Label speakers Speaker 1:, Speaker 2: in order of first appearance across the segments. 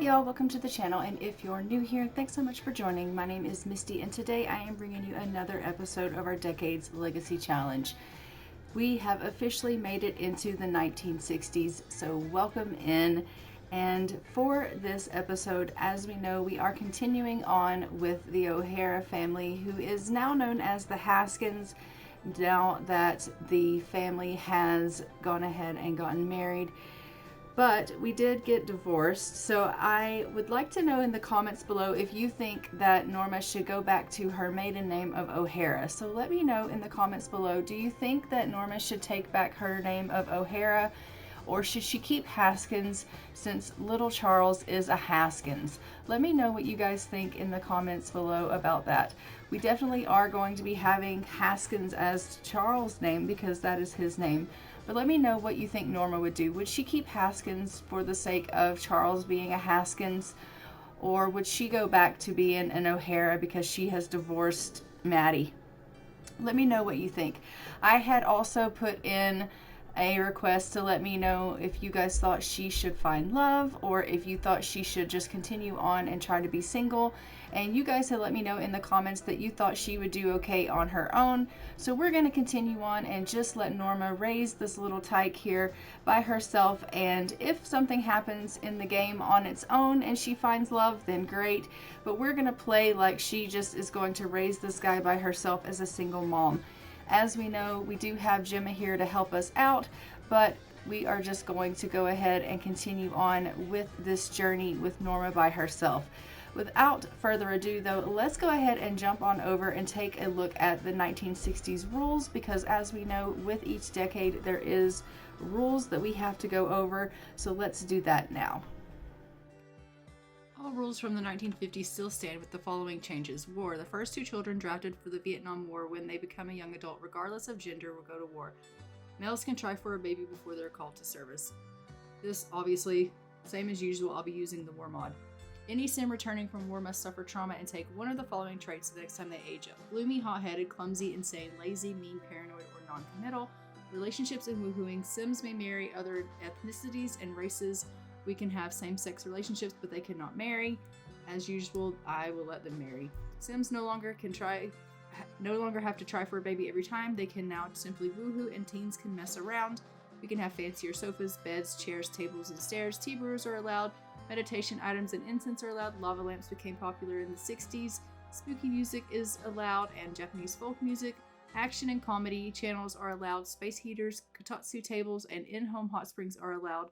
Speaker 1: y'all, welcome to the channel, and if you're new here, thanks so much for joining. My name is Misty, and today I am bringing you another episode of our Decades Legacy Challenge. We have officially made it into the 1960s, so welcome in. And for this episode, as we know, we are continuing on with the O'Hara family, who is now known as the Haskins, now that the family has gone ahead and gotten married. But we did get divorced, so I would like to know in the comments below if you think that Norma should go back to her maiden name of O'Hara. So let me know in the comments below, do you think that Norma should take back her name of O'Hara, or should she keep Haskins since little Charles is a Haskins? Let me know what you guys think in the comments below about that. We definitely are going to be having Haskins as Charles' name because that is his name. But let me know what you think Norma would do. Would she keep Haskins for the sake of Charles being a Haskins? Or would she go back to being an O'Hara because she has divorced Maddie? Let me know what you think. I had also put in a request to let me know if you guys thought she should find love or if you thought she should just continue on and try to be single. And you guys had let me know in the comments that you thought she would do okay on her own. So we're going to continue on and just let Norma raise this little tyke here by herself. And if something happens in the game on its own and she finds love, then great. But we're going to play like she just is going to raise this guy by herself as a single mom. As we know, we do have Gemma here to help us out, but we are just going to go ahead and continue on with this journey with Norma by herself. Without further ado though, let's go ahead and jump on over and take a look at the 1960s rules, because as we know, with each decade there is rules that we have to go over, so let's do that now.
Speaker 2: All rules from the 1950s still stand with the following changes. War. The first two children drafted for the Vietnam War when they become a young adult, regardless of gender, will go to war. Males can try for a baby before they're called to service. This, obviously, same as usual, I'll be using the war mod. Any sim returning from war must suffer trauma and take one of the following traits the next time they age up. Gloomy, hot-headed, clumsy, insane, lazy, mean, paranoid, or non-committal. Relationships and woohooing. Sims may marry other ethnicities and races. We can have same-sex relationships, but they cannot marry. As usual, I will let them marry. Sims no longer have to try for a baby every time. They can now simply woohoo, and teens can mess around. We can have fancier sofas, beds, chairs, tables, and stairs. Tea brewers are allowed. Meditation items and incense are allowed. Lava lamps became popular in the 60s. Spooky music is allowed, and Japanese folk music. Action and comedy channels are allowed. Space heaters, kotatsu tables, and in-home hot springs are allowed.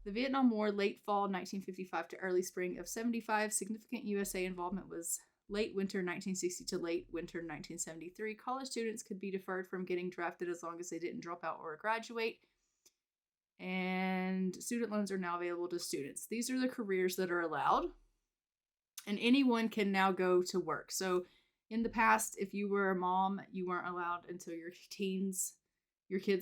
Speaker 2: The Vietnam War, late fall 1955 to early spring of 75. Significant USA involvement was late winter 1960 to late winter 1973. College students could be deferred from getting drafted as long as they didn't drop out or graduate. And student loans are now available to students. These are the careers that are allowed. And anyone can now go to work. So in the past, if you were a mom, you weren't allowed until your kids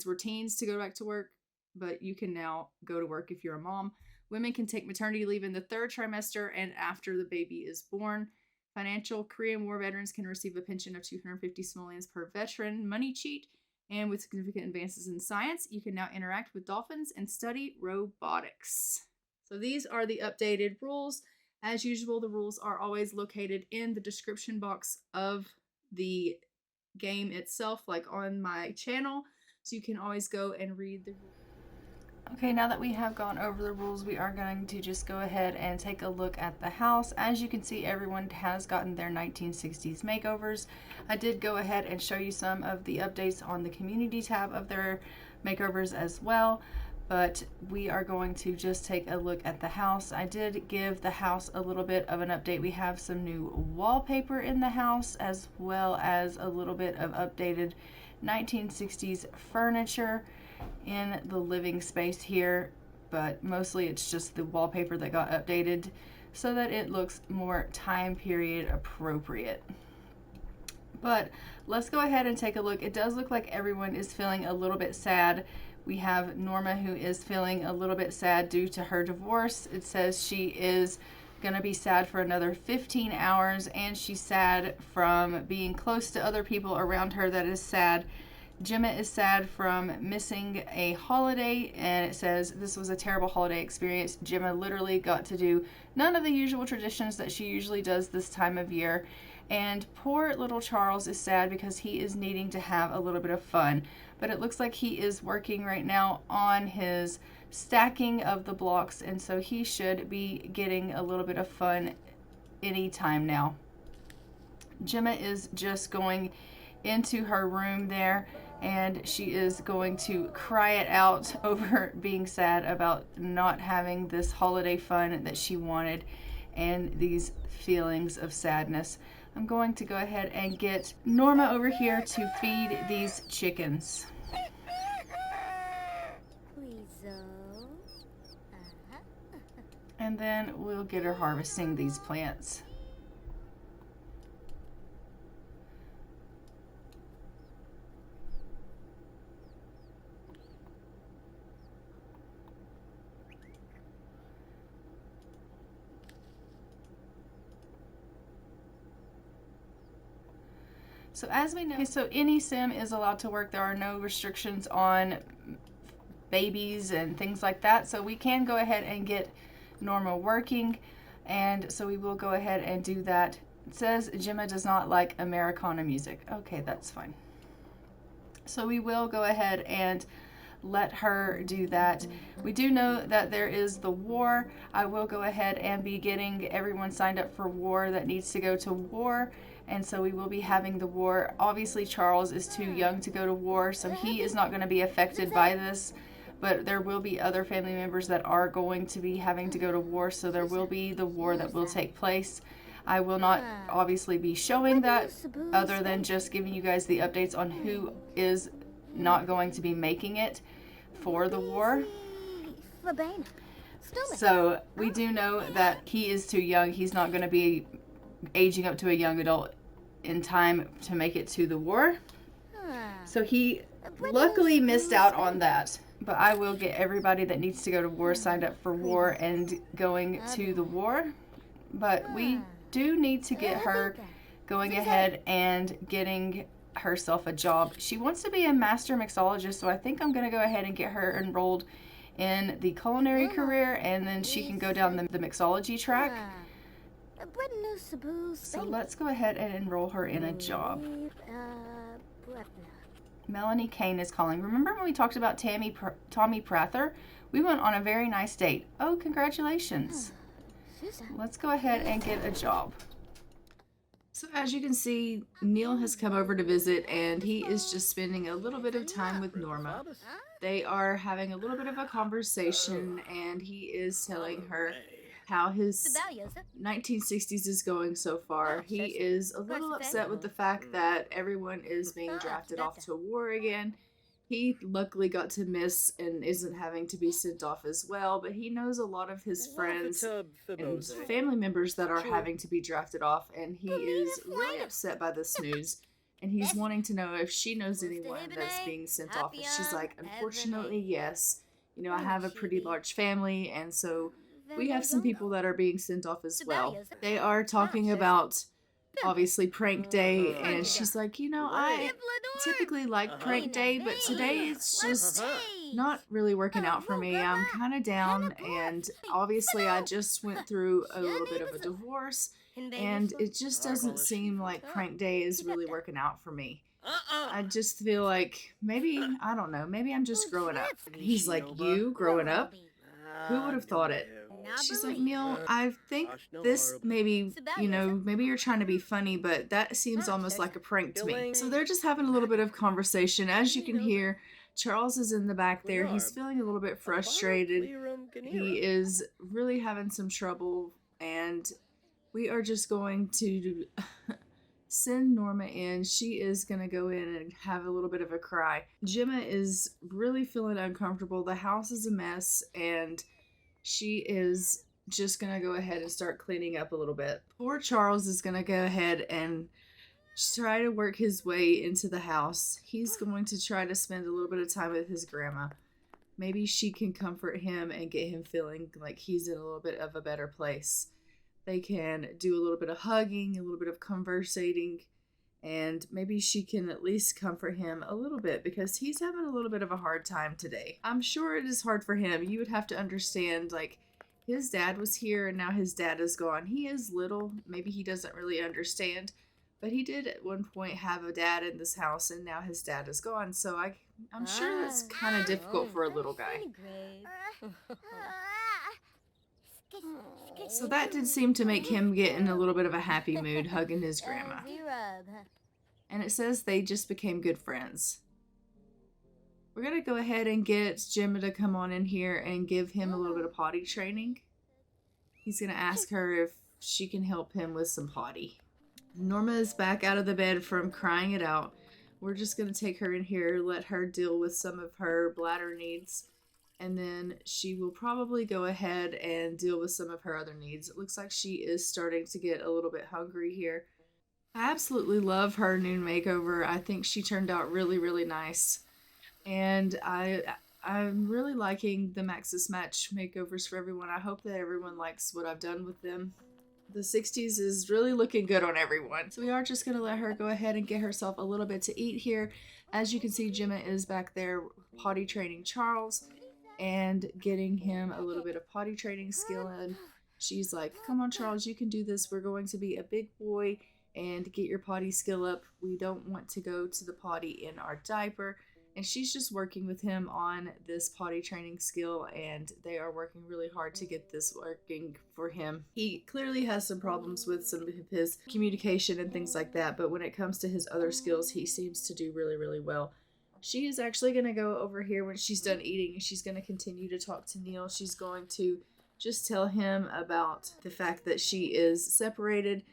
Speaker 2: were teens to go back to work. But you can now go to work if you're a mom. Women can take maternity leave in the third trimester and after the baby is born. Financial Korean War veterans can receive a pension of 250 simoleons per veteran money cheat. And with significant advances in science, you can now interact with dolphins and study robotics. So these are the updated rules. As usual, the rules are always located in the description box of the game itself, like on my channel. So you can always go and read the rules.
Speaker 1: Okay, now that we have gone over the rules, we are going to just go ahead and take a look at the house. As you can see, everyone has gotten their 1960s makeovers. I did go ahead and show you some of the updates on the community tab of their makeovers as well, but we are going to just take a look at the house. I did give the house a little bit of an update. We have some new wallpaper in the house, as well as a little bit of updated 1960s furniture in the living space here, but mostly it's just the wallpaper that got updated so that it looks more time period appropriate. But let's go ahead and take a look. It does look like everyone is feeling a little bit sad. We have Norma, who is feeling a little bit sad due to her divorce. It says she is gonna be sad for another 15 hours, and she's sad from being close to other people around her that is sad. Gemma is sad from missing a holiday, and it says this was a terrible holiday experience. Gemma literally got to do none of the usual traditions that she usually does this time of year. And poor little Charles is sad because he is needing to have a little bit of fun. But it looks like he is working right now on his stacking of the blocks, and so he should be getting a little bit of fun anytime now. Gemma is just going into her room there, and she is going to cry it out over being sad about not having this holiday fun that she wanted and these feelings of sadness. I'm going to go ahead and get Norma over here to feed these chickens. And then we'll get her harvesting these plants. So as we know, so any sim is allowed to work. There are no restrictions on babies and things like that. So we can go ahead and get Norma working. And so we will go ahead and do that. It says Gemma does not like Americana music. Okay, that's fine. So we will go ahead and let her do that. We do know that there is the war. I will go ahead and be getting everyone signed up for war that needs to go to war. And so we will be having the war. Obviously, Charles is too young to go to war, so he is not going to be affected by this. But there will be other family members that are going to be having to go to war, so there will be the war that will take place. I will not obviously be showing that other than just giving you guys the updates on who is not going to be making it for the war. So we do know that he is too young. He's not going to be aging up to a young adult in time to make it to the war. So he luckily missed out on that. But I will get everybody that needs to go to war signed up for war and going to the war. But we do need to get her going ahead and getting herself a job. She wants to be a master mixologist, so I think I'm going to go ahead and get her enrolled in the culinary career, and then she can go down the mixology track. So let's go ahead and enroll her in a job. Melanie Kane is calling. Remember when we talked about Tommy Prather? We went on a very nice date. Oh, congratulations. Let's go ahead and get a job.
Speaker 2: So as you can see, Neil has come over to visit, and he is just spending a little bit of time with Norma. They are having a little bit of a conversation, and he is telling her how his 1960s is going so far. He is a little upset with the fact that everyone is being drafted off to war again. He luckily got to miss and isn't having to be sent off as well, but he knows a lot of his friends and family members that are having to be drafted off, and he is really upset by this news. And he's wanting to know if she knows anyone that's being sent off. And she's like, unfortunately, yes. You know, I have a pretty large family, and so we have some people that are being sent off as well. They are talking about, obviously, prank day, and she's like, you know, I typically like prank day, but today it's just not really working out for me. I'm kind of down, and obviously I just went through a little bit of a divorce, and it just doesn't seem like prank day is really working out for me. I just feel like maybe, I don't know, maybe I'm just growing up. He's like, you growing up? Who would have thought it? She's like, Neil, I think this maybe, you know, maybe you're trying to be funny, but that seems almost like a prank to me. So they're just having a little bit of conversation. As you can hear, Charles is in the back there. He's feeling a little bit frustrated. He is really having some trouble, and we are just going to send Norma in. She is going to go in and have a little bit of a cry. Gemma is really feeling uncomfortable. The house is a mess, and she is just going to go ahead and start cleaning up a little bit. Poor Charles is going to go ahead and try to work his way into the house. He's going to try to spend a little bit of time with his grandma. Maybe she can comfort him and get him feeling like he's in a little bit of a better place. They can do a little bit of hugging, a little bit of conversating, And maybe she can at least comfort him a little bit because he's having a little bit of a hard time today. I'm sure it is hard for him. You would have to understand, like, his dad was here and now his dad is gone. He is little. Maybe he doesn't really understand. But he did at one point have a dad in this house and now his dad is gone. So I'm sure that's kind of difficult for a little guy. So that did seem to make him get in a little bit of a happy mood, hugging his grandma. And it says they just became good friends. We're going to go ahead and get Gemma to come on in here and give him a little bit of potty training. He's going to ask her if she can help him with some potty. Norma is back out of the bed from crying it out. We're just going to take her in here, let her deal with some of her bladder needs. And then she will probably go ahead and deal with some of her other needs. It looks like she is starting to get a little bit hungry here. I absolutely love her noon makeover. I think she turned out really, really nice. And I'm really liking the Maxis Match makeovers for everyone. I hope that everyone likes what I've done with them. The 60s is really looking good on everyone. So we are just going to let her go ahead and get herself a little bit to eat here. As you can see, Gemma is back there potty training Charles and getting him a little bit of potty training skill in. She's like, come on, Charles, you can do this. We're going to be a big boy and get your potty skill up. We don't want to go to the potty in our diaper. And she's just working with him on this potty training skill, and they are working really hard to get this working for him. He clearly has some problems with some of his communication and things like that, but when it comes to his other skills, he seems to do really, really well. She is actually going to go over here when she's done eating, and she's going to continue to talk to Neil. She's going to just tell him about the fact that she is separated,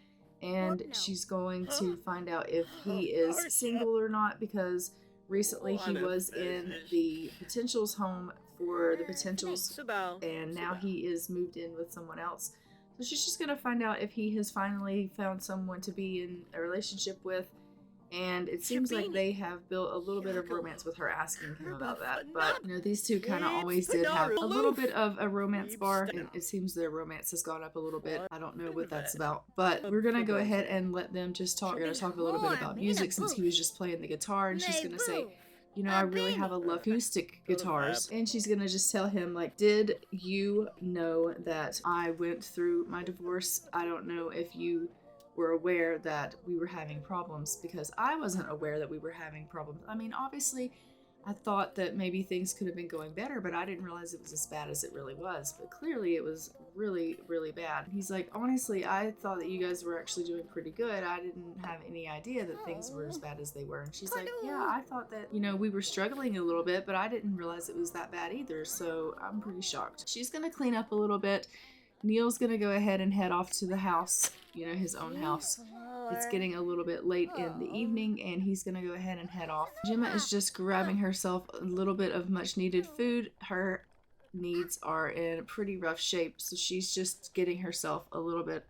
Speaker 2: and she's going to find out if he is single or not, because recently he was in the Potentials home for the Potentials, and now he is moved in with someone else. So she's just going to find out if he has finally found someone to be in a relationship with, and it seems like they have built a little bit of romance with her asking him about that. But, you know, these two kind of always did have a little bit of a romance bar, and it seems their romance has gone up a little bit. I don't know what that's about, but we're going to go ahead and let them just talk. We're going to talk a little bit about music since he was just playing the guitar, and she's going to say, you know, I really have a love acoustic guitars. And she's going to just tell him, like, did you know that I went through my divorce? I don't know if you were aware that we were having problems, because I wasn't aware that we were having problems. I mean, obviously, I thought that maybe things could have been going better, but I didn't realize it was as bad as it really was. But clearly it was really, really bad. He's like, honestly, I thought that you guys were actually doing pretty good. I didn't have any idea that things were as bad as they were. And she's like, yeah, I thought that, you know, we were struggling a little bit, but I didn't realize it was that bad either. So I'm pretty shocked. She's going to clean up a little bit. Neil's going to go ahead and head off to the house, you know, his own house. It's getting a little bit late in the evening, and he's going to go ahead and head off. Gemma is just grabbing herself a little bit of much needed food. Her needs are in pretty rough shape, so she's just getting herself a little bit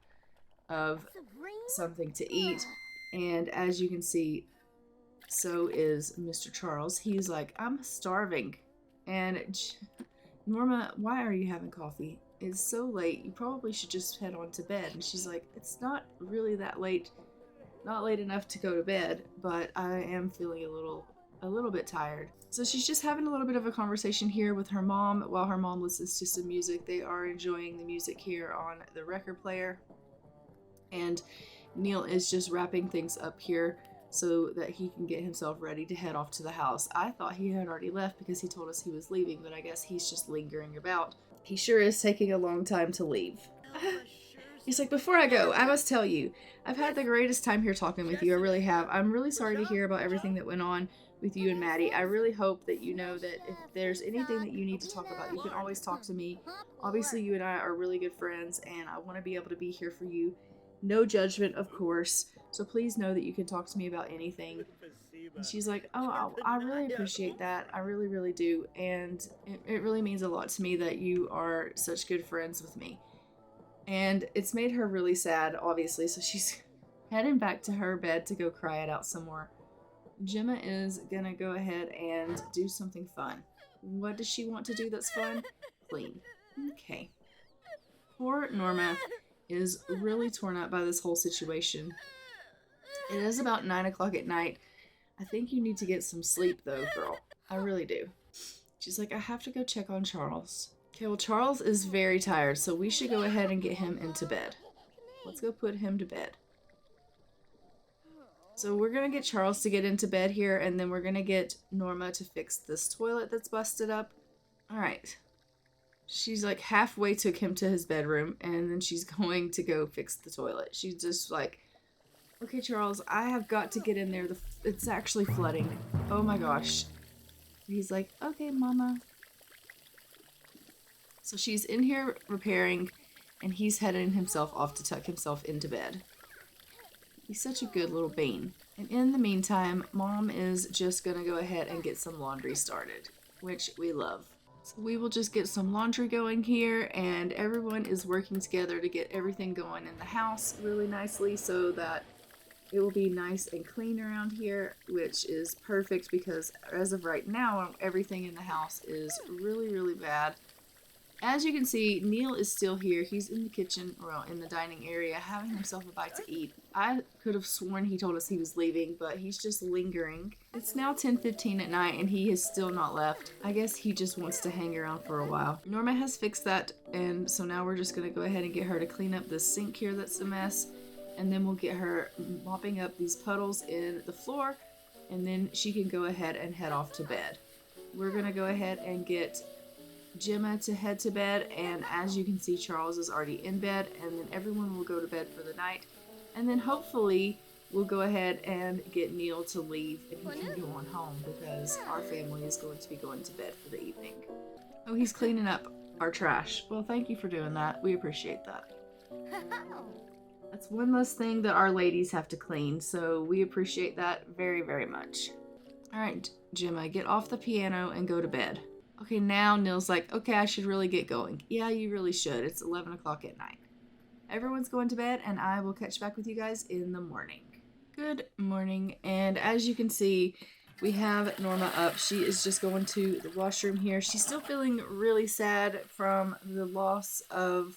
Speaker 2: of something to eat. And as you can see, so is Mr. Charles. He's like, I'm starving. And Norma, why are you having coffee? It's so late. You probably should just head on to bed. And she's like, it's not really that late. Not late enough to go to bed, but I am feeling a little bit tired. So she's just having a little bit of a conversation here with her mom while her mom listens to some music. They are enjoying the music here on the record player. And Neil is just wrapping things up here so that he can get himself ready to head off to the house. I thought he had already left because he told us he was leaving, but I guess he's just lingering about. He sure is taking a long time to leave. He's like, before I go, I must tell you, I've had the greatest time here talking with you. I really have. I'm really sorry to hear about everything that went on with you and Maddie. I really hope that you know that if there's anything that you need to talk about, you can always talk to me. Obviously, you and I are really good friends, and I want to be able to be here for you. No judgment, of course. So please know that you can talk to me about anything. And she's like, oh, I really appreciate that. I really, really do. And it really means a lot to me that you are such good friends with me. And it's made her really sad, obviously. So she's heading back to her bed to go cry it out some more. Gemma is going to go ahead and do something fun. What does she want to do that's fun? Clean. Okay. Poor Norma is really torn up by this whole situation. It is about 9 o'clock at night. I think you need to get some sleep though, girl. I really do. She's like, I have to go check on Charles. Okay, well, Charles is very tired, so we should go ahead and get him into bed. Let's go put him to bed. So we're going to get Charles to get into bed here, and then we're going to get Norma to fix this toilet that's busted up. All right. She's like halfway took him to his bedroom, and then she's going to go fix the toilet. She's just like, okay, Charles, I have got to get in there. It's actually flooding. Oh my gosh. He's like, okay, Mama. So she's in here repairing, and he's heading himself off to tuck himself into bed. He's such a good little bean. And in the meantime, Mom is just going to go ahead and get some laundry started, which we love. So we will just get some laundry going here, and everyone is working together to get everything going in the house really nicely so that it will be nice and clean around here, which is perfect because as of right now, everything in the house is really, really bad. As you can see, Neil is still here. He's in the kitchen, well, in the dining area, having himself a bite to eat. I could have sworn he told us he was leaving, but he's just lingering. It's now 10:15 at night, and he has still not left. I guess he just wants to hang around for a while. Norma has fixed that, and so now we're just going to go ahead and get her to clean up this sink here that's a mess, and then we'll get her mopping up these puddles in the floor, and then she can go ahead and head off to bed. We're going to go ahead and get Gemma to head to bed, and as you can see, Charles is already in bed, and then everyone will go to bed for the night, and then hopefully we'll go ahead and get Neil to leave and he can go on home because our family is going to be going to bed for the evening. Oh, he's cleaning up our trash. Well, thank you for doing that. We appreciate that. That's one less thing that our ladies have to clean, so we appreciate that very, very much. All right, Gemma, get off the piano and go to bed. Okay, now Neil's like, okay, I should really get going. Yeah, you really should. It's 11 o'clock at night. Everyone's going to bed, and I will catch back with you guys in the morning. Good morning, and as you can see, we have Norma up. She is just going to the washroom here. She's still feeling really sad from the loss of,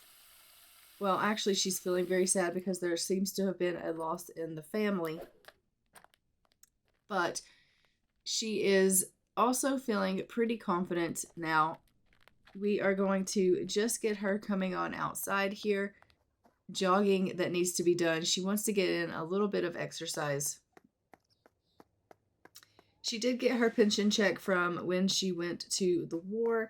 Speaker 2: well, actually, she's feeling very sad because there seems to have been a loss in the family. But she is also feeling pretty confident now. We are going to just get her coming on outside here. Jogging that needs to be done. She wants to get in a little bit of exercise. She did get her pension check from when she went to the war,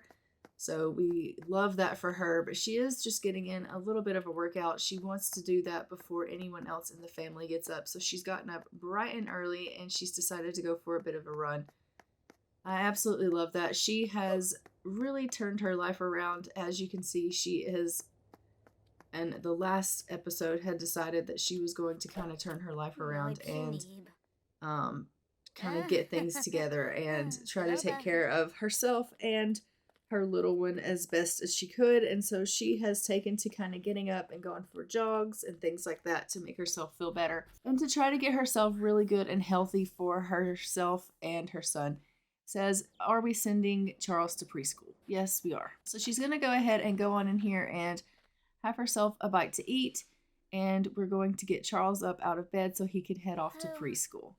Speaker 2: so we love that for her, but she is just getting in a little bit of a workout. She wants to do that before anyone else in the family gets up, so she's gotten up bright and early, and she's decided to go for a bit of a run. I absolutely love that. She has really turned her life around. As you can see, she is, and the last episode had decided that she was going to kind of turn her life around and kind of get things together and try to take care of herself and her little one as best as she could. And so she has taken to kind of getting up and going for jogs and things like that to make herself feel better and to try to get herself really good and healthy for herself and her son. Says, are we sending Charles to preschool? Yes, we are. So she's going to go ahead and go on in here and have herself a bite to eat, and we're going to get Charles up out of bed so he can head off to preschool.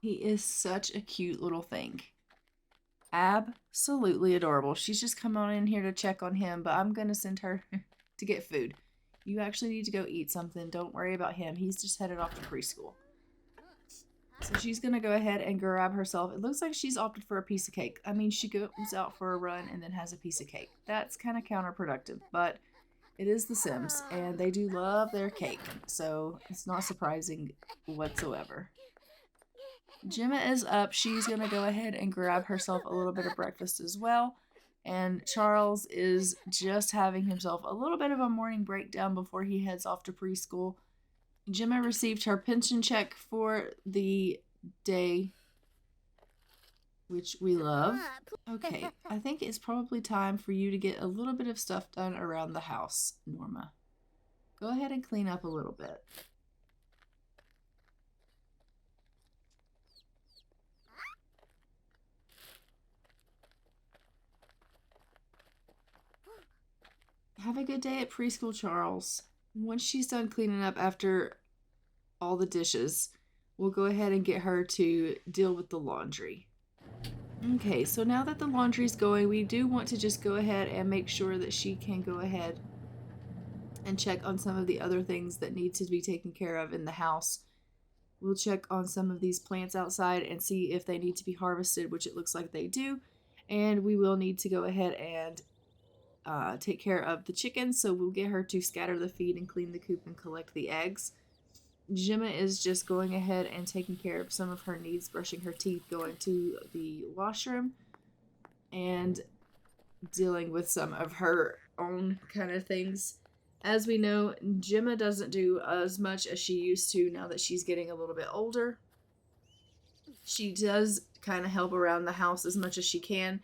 Speaker 2: He is such a cute little thing. Absolutely adorable. She's just come on in here to check on him, but I'm going to send her to get food. You actually need to go eat something. Don't worry about him. He's just headed off to preschool. So she's going to go ahead and grab herself. It looks like she's opted for a piece of cake. I mean, she goes out for a run and then has a piece of cake. That's kind of counterproductive, but it is The Sims, and they do love their cake, so it's not surprising whatsoever. Gemma is up. She's going to go ahead and grab herself a little bit of breakfast as well, and Charles is just having himself a little bit of a morning breakdown before he heads off to preschool. Gemma received her pension check for the day, which we love. Okay, I think it's probably time for you to get a little bit of stuff done around the house, Norma. Go ahead and clean up a little bit. Have a good day at preschool, Charles. Once she's done cleaning up after all the dishes, we'll go ahead and get her to deal with the laundry. Okay, so now that the laundry's going, we do want to just go ahead and make sure that she can go ahead and check on some of the other things that need to be taken care of in the house. We'll check on some of these plants outside and see if they need to be harvested, which it looks like they do. And we will need to go ahead and take care of the chickens, so we'll get her to scatter the feed and clean the coop and collect the eggs. Gemma is just going ahead and taking care of some of her needs, brushing her teeth, going to the washroom, and dealing with some of her own kind of things. As we know, Gemma doesn't do as much as she used to now that she's getting a little bit older. She does kind of help around the house as much as she can,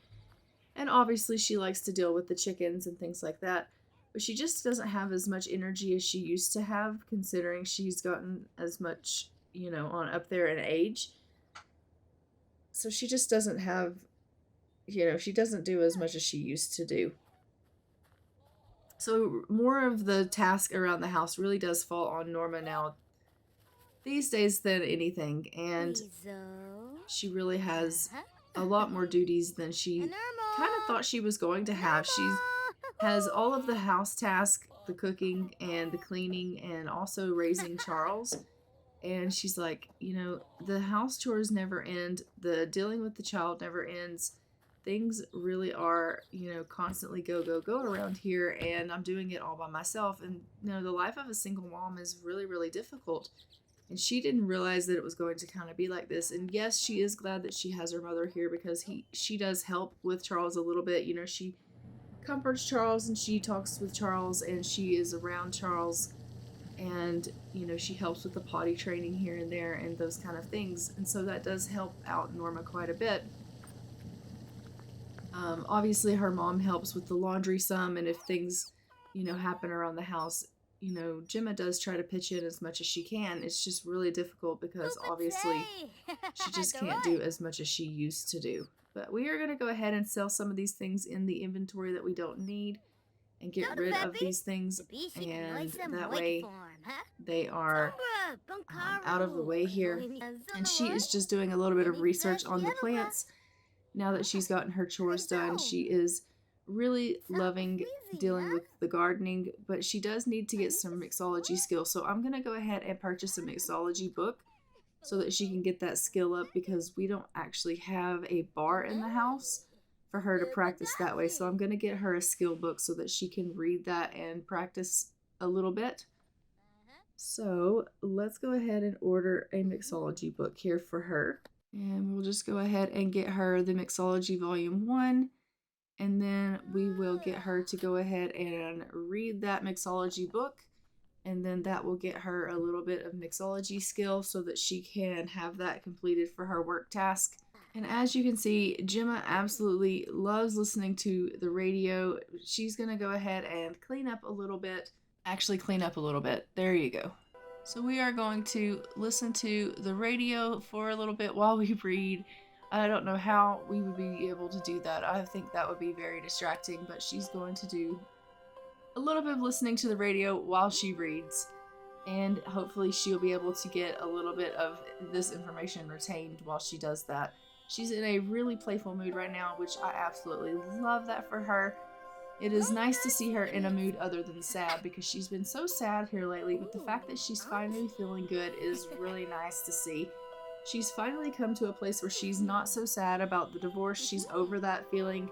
Speaker 2: and obviously she likes to deal with the chickens and things like that. But she just doesn't have as much energy as she used to have, considering she's gotten as much, on up there in age. So she just doesn't have, she doesn't do as much as she used to do. So more of the task around the house really does fall on Norma now these days than anything. And she really has a lot more duties than she kind of thought she was going to have. She has all of the house tasks, the cooking and the cleaning, and also raising Charles. And she's like, the house chores never end. The dealing with the child never ends. Things really are, constantly go, go, go around here. And I'm doing it all by myself. And, the life of a single mom is really, really difficult. And she didn't realize that it was going to kind of be like this. And yes, she is glad that she has her mother here, because she does help with Charles a little bit. She comforts Charles and she talks with Charles and she is around Charles, and she helps with the potty training here and there and those kind of things. And so that does help out Norma quite a bit. Obviously her mom helps with the laundry some, and if things happen around the house, Gemma does try to pitch in as much as she can. It's just really difficult because obviously she just can't do as much as she used to do. But we are going to go ahead and sell some of these things in the inventory that we don't need and get rid of these things, and that way they are out of the way here. And she is just doing a little bit of research on the plants. Now that she's gotten her chores done, she is really loving dealing with the gardening, but she does need to get some mixology skills. So I'm going to go ahead and purchase a mixology book so that she can get that skill up, because we don't actually have a bar in the house for her to practice that way. So I'm going to get her a skill book so that she can read that and practice a little bit. So let's go ahead and order a mixology book here for her. And we'll just go ahead and get her the Mixology Volume 1. And then we will get her to go ahead and read that mixology book. And then that will get her a little bit of mixology skill so that she can have that completed for her work task. And as you can see, Gemma absolutely loves listening to the radio. She's going to go ahead and clean up a little bit. Actually, clean up a little bit. There you go. So we are going to listen to the radio for a little bit while we read. I don't know how we would be able to do that. I think that would be very distracting, but she's going to do a little bit of listening to the radio while she reads, and hopefully she'll be able to get a little bit of this information retained while she does that. She's in a really playful mood right now, which I absolutely love that for her. It is nice to see her in a mood other than sad, because she's been so sad here lately, but the fact that she's finally feeling good is really nice to see. She's finally come to a place where she's not so sad about the divorce. She's over that, feeling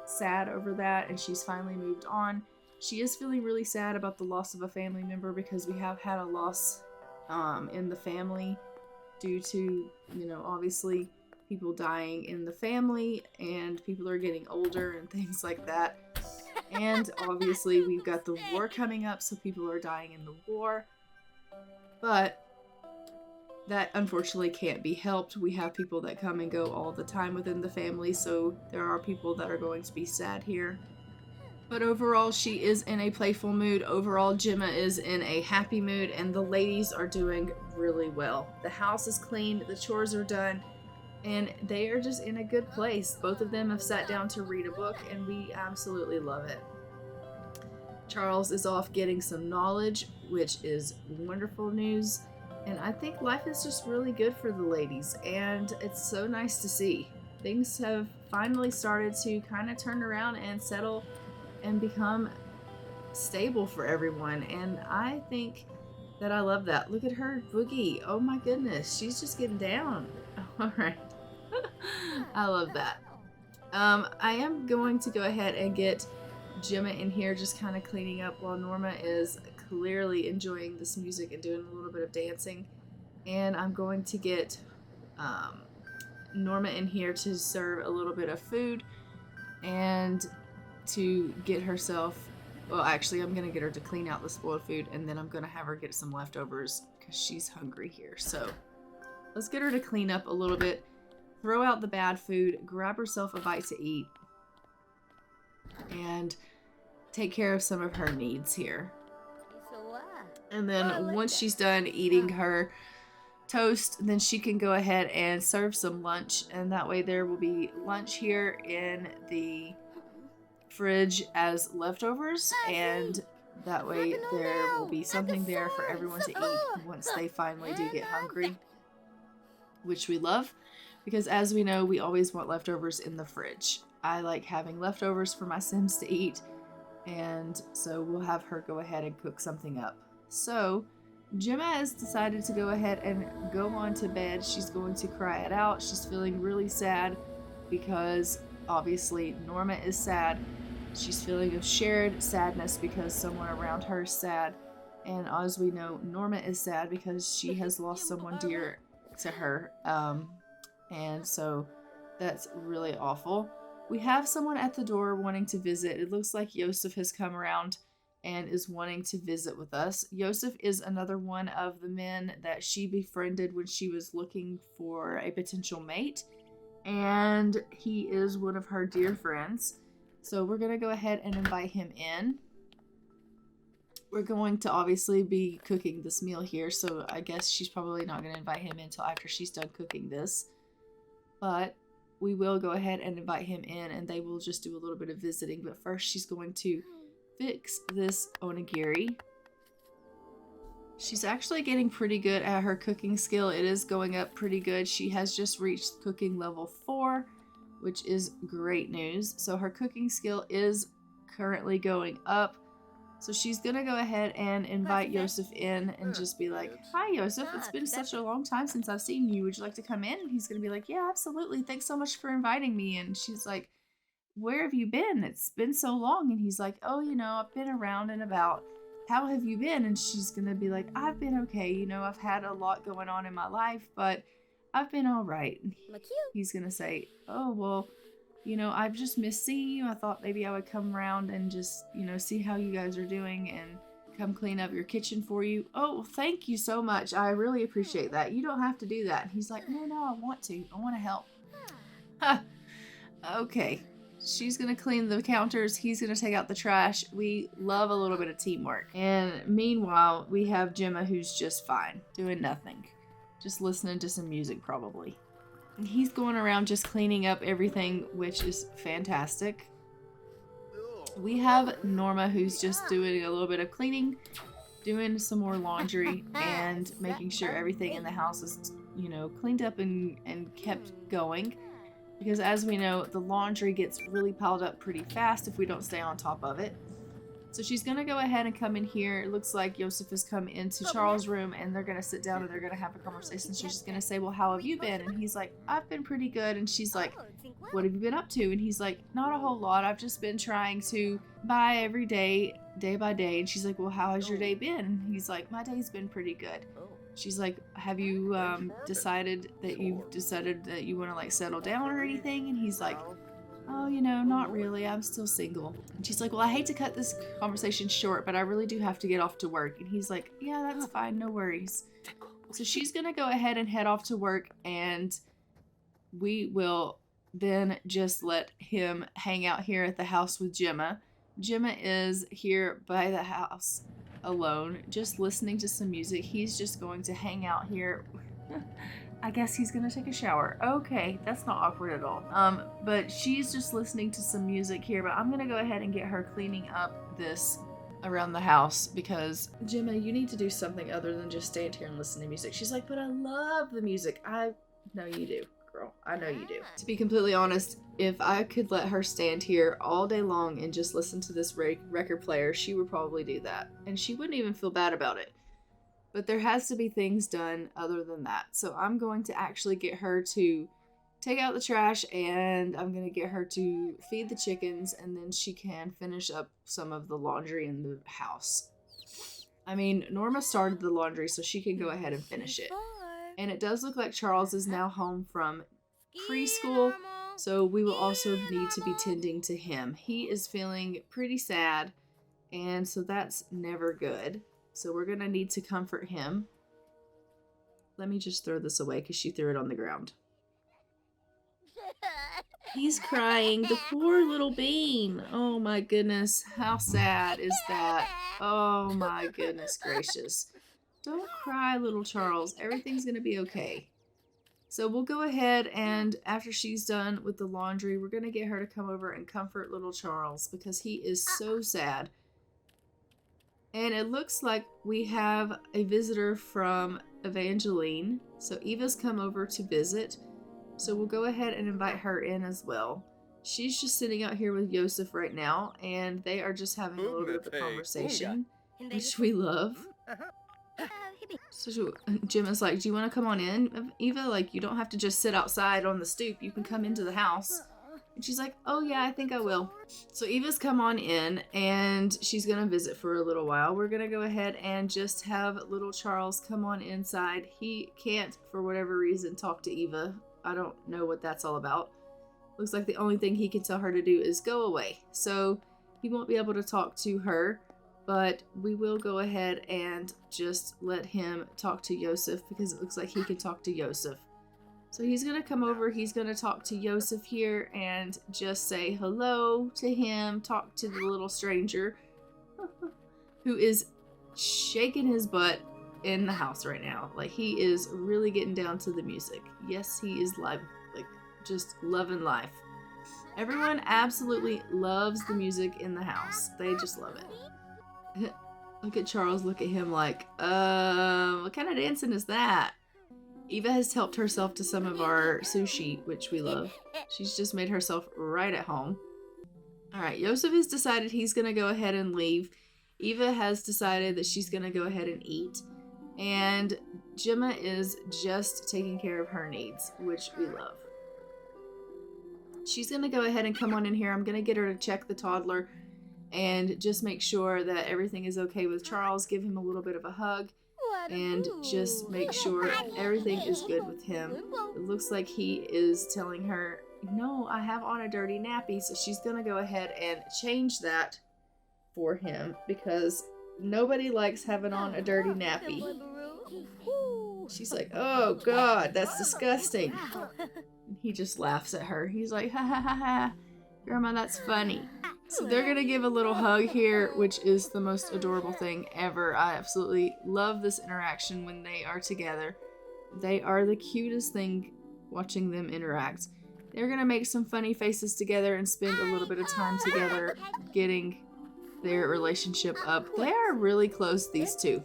Speaker 2: sad over that, and she's finally moved on. She is feeling really sad about the loss of a family member, because we have had a loss in the family due to, obviously people dying in the family, and people are getting older and things like that. And obviously we've got the war coming up, so people are dying in the war. But that unfortunately can't be helped. We have people that come and go all the time within the family, so there are people that are going to be sad here. But overall, she is in a playful mood. Overall, Gemma is in a happy mood, and the ladies are doing really well. The house is clean, the chores are done, and they are just in a good place. Both of them have sat down to read a book, and we absolutely love it. Charles is off getting some knowledge, which is wonderful news. And I think life is just really good for the ladies, and it's so nice to see. Things have finally started to kind of turn around and settle and become stable for everyone, and I think that I love that. Look at her boogie. Oh my goodness, she's just getting down. All right. I love that. I am going to go ahead and get Gemma in here just kind of cleaning up while Norma is clearly enjoying this music and doing a little bit of dancing. And I'm going to get Norma in here to serve a little bit of food and to get herself, well, actually, I'm going to get her to clean out the spoiled food, and then I'm going to have her get some leftovers because she's hungry here. So let's get her to clean up a little bit, throw out the bad food, grab herself a bite to eat, and take care of some of her needs here. And then once she's done eating her toast, then she can go ahead and serve some lunch, and that way there will be lunch here in the fridge as leftovers, and that way there will be something there for everyone to eat once they finally do get hungry, which we love, because as we know, we always want leftovers in the fridge. I like having leftovers for my Sims to eat, and so we'll have her go ahead and cook something up. So Gemma has decided to go ahead and go on to bed. She's going to cry it out. She's feeling really sad because obviously Norma is sad. She's feeling a shared sadness because someone around her is sad. And as we know, Norma is sad because she has lost someone dear to her. And so that's really awful. We have someone at the door wanting to visit. It looks like Yosef has come around and is wanting to visit with us. Yosef is another one of the men that she befriended when she was looking for a potential mate. And he is one of her dear friends. So we're going to go ahead and invite him in. We're going to obviously be cooking this meal here, so I guess she's probably not going to invite him in until after she's done cooking this. But we will go ahead and invite him in, and they will just do a little bit of visiting. But first, she's going to fix this onigiri. She's actually getting pretty good at her cooking skill. It is going up pretty good. She has just reached cooking level 4, which is great news. So her cooking skill is currently going up. So she's going to go ahead and invite Yosef in and just be like, "Hi, Yosef. It's been such a long time since I've seen you. Would you like to come in?" And he's going to be like, "Yeah, absolutely. Thanks so much for inviting me." And she's like, "Where have you been? It's been so long." And he's like, "Oh, I've been around and about. How have you been?" And she's going to be like, "I've been okay. I've had a lot going on in my life, but I've been all right." And he's going to say, "Oh, well, I've just missed seeing you. I thought maybe I would come around and just, see how you guys are doing and come clean up your kitchen for you." "Oh, thank you so much. I really appreciate that. You don't have to do that." And he's like, No, I want to. I want to help." Huh. Okay. She's going to clean the counters. He's going to take out the trash. We love a little bit of teamwork. And meanwhile, we have Gemma, who's just fine, doing nothing. Just listening to some music, probably. And he's going around just cleaning up everything, which is fantastic. We have Norma, who's just doing a little bit of cleaning, doing some more laundry, and making sure everything in the house is, cleaned up and kept going. Because as we know, the laundry gets really piled up pretty fast if we don't stay on top of it. So she's going to go ahead and come in here. It looks like Yosef has come into Charles' room, and they're going to sit down and they're going to have a conversation. So she's going to say, "Well, how have you been?" And he's like, "I've been pretty good." And she's like, "What have you been up to?" And he's like, "Not a whole lot. I've just been trying to buy every day, day by day." And she's like, "Well, how has your day been?" And he's like, "My day's been pretty good." She's like, "Have you decided that you want to settle down or anything?" And he's like, "Oh, not really. I'm still single." And she's like, "Well, I hate to cut this conversation short, but I really do have to get off to work." And he's like, "Yeah, that's fine. No worries." So she's going to go ahead and head off to work, and we will then just let him hang out here at the house with Gemma. Gemma is here by the house alone, just listening to some music. He's just going to hang out here. I guess he's gonna take a shower. Okay, that's not awkward at all. But she's just listening to some music here, but I'm gonna go ahead and get her cleaning up this around the house because, Gemma, you need to do something other than just stand here and listen to music. She's like, but I love the music. I know you do, girl. I know you do. To be completely honest, if I could let her stand here all day long and just listen to this record player, she would probably do that. And she wouldn't even feel bad about it. But there has to be things done other than that. So I'm going to actually get her to take out the trash, and I'm going to get her to feed the chickens, and then she can finish up some of the laundry in the house. I mean, Norma started the laundry, so she can go ahead and finish it. And it does look like Charles is now home from preschool, so we will also need to be tending to him. He is feeling pretty sad, and so that's never good. So we're going to need to comfort him. Let me just throw this away because she threw it on the ground. He's crying. The poor little bean. Oh my goodness. How sad is that? Oh my goodness gracious. Don't cry, little Charles. Everything's going to be okay. So we'll go ahead, and after she's done with the laundry, we're going to get her to come over and comfort little Charles because he is so sad. And it looks like we have a visitor from Evangeline. So Eva's come over to visit. So we'll go ahead and invite her in as well. She's just sitting out here with Joseph right now, and they are just having a little bit of a conversation, which we love. So Gemma's like, do you want to come on in, Eva? Like, you don't have to just sit outside on the stoop. You can come into the house. And she's like, oh yeah, I think I will. So Eva's come on in, and she's going to visit for a little while. We're going to go ahead and just have little Charles come on inside. He can't, for whatever reason, talk to Eva. I don't know what that's all about. Looks like the only thing he can tell her to do is go away. So he won't be able to talk to her, but we will go ahead and just let him talk to Joseph because it looks like he can talk to Joseph. So he's going to come over, he's going to talk to Joseph here and just say hello to him, talk to the little stranger who is shaking his butt in the house right now. Like, he is really getting down to the music. Yes, he is live, like, just loving life. Everyone absolutely loves the music in the house. They just love it. Look at Charles, look at him like, what kind of dancing is that? Eva has helped herself to some of our sushi, which we love. She's just made herself right at home. Alright, Joseph has decided he's going to go ahead and leave. Eva has decided that she's going to go ahead and eat. And Gemma is just taking care of her needs, which we love. She's going to go ahead and come on in here. I'm going to get her to check the toddler and just make sure that everything is okay with Charles. Give him a little bit of a hug and just make sure everything is good with him. It looks like he is telling her, no, I have on a dirty nappy. So she's going to go ahead and change that for him because nobody likes having on a dirty nappy. She's like, oh God, that's disgusting. He just laughs at her. He's like, ha ha ha ha, Grandma, that's funny. So they're gonna give a little hug here, which is the most adorable thing ever. I absolutely love this interaction when they are together. They are the cutest thing watching them interact. They're gonna make some funny faces together and spend a little bit of time together getting their relationship up. They are really close, these two.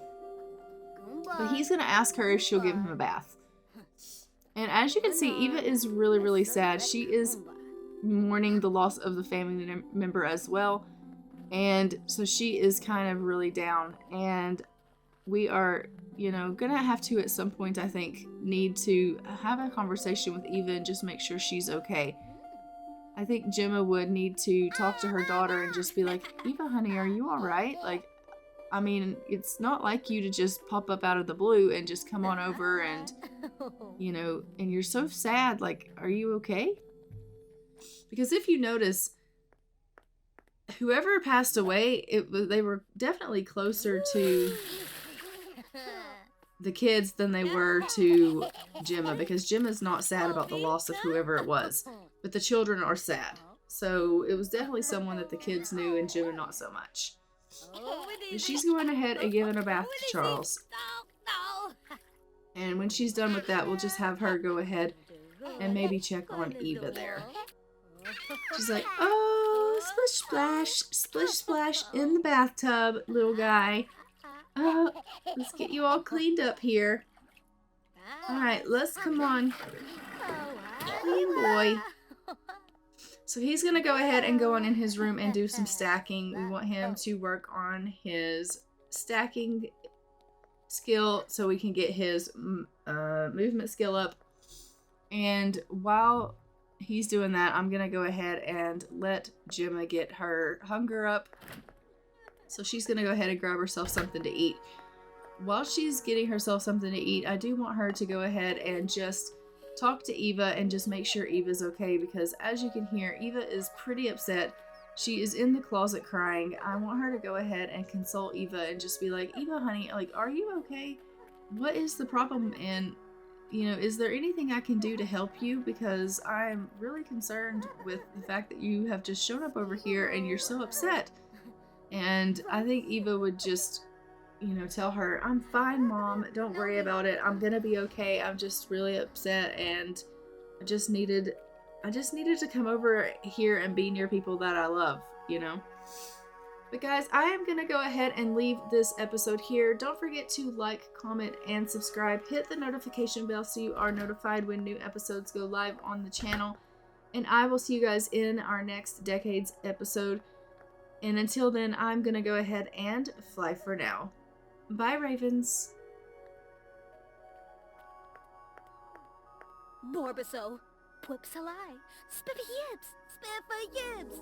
Speaker 2: But he's going to ask her if she'll give him a bath. And as you can see, Eva is really, really sad. She is mourning the loss of the family member as well. And so she is kind of really down. And we are, going to have to at some point, I think, need to have a conversation with Eva and just make sure she's okay. I think Gemma would need to talk to her daughter and just be like, Eva, honey, are you all right? Like, I mean, it's not like you to just pop up out of the blue and just come on over and, and you're so sad. Like, are you okay? Because if you notice, whoever passed away, they were definitely closer to the kids than they were to Gemma, because Gemma's not sad about the loss of whoever it was, but the children are sad. So it was definitely someone that the kids knew, and Gemma not so much. And she's going ahead and giving a bath to Charles. And when she's done with that, we'll just have her go ahead and maybe check on Eva there. She's like, oh, splish splash in the bathtub, little guy. Let's get you all cleaned up here. Alright, let's come on. Clean boy. So he's going to go ahead and go on in his room and do some stacking. We want him to work on his stacking skill so we can get his movement skill up. And while he's doing that, I'm going to go ahead and let Gemma get her hunger up. So she's going to go ahead and grab herself something to eat. While she's getting herself something to eat, I do want her to go ahead and just talk to Eva and just make sure Eva's okay, because as you can hear, Eva is pretty upset. She is in the closet crying. I want her to go ahead and console Eva and just be like, Eva, honey, like, are you okay? What is the problem? And, you know, is there anything I can do to help you? Because I'm really concerned with the fact that you have just shown up over here and you're so upset. And I think Eva would just, you know, tell her, I'm fine, Mom. Don't worry about it. I'm gonna be okay. I'm just really upset, and I just needed to come over here and be near people that I love, you know? But guys, I am gonna go ahead and leave this episode here. Don't forget to like, comment, and subscribe. Hit the notification bell so you are notified when new episodes go live on the channel. And I will see you guys in our next Decades episode. And until then, I'm gonna go ahead and fly for now. Bye, Ravens.
Speaker 3: Norbaso, Pwipsalai, Spiffy Yibs, Spiffa Yibs.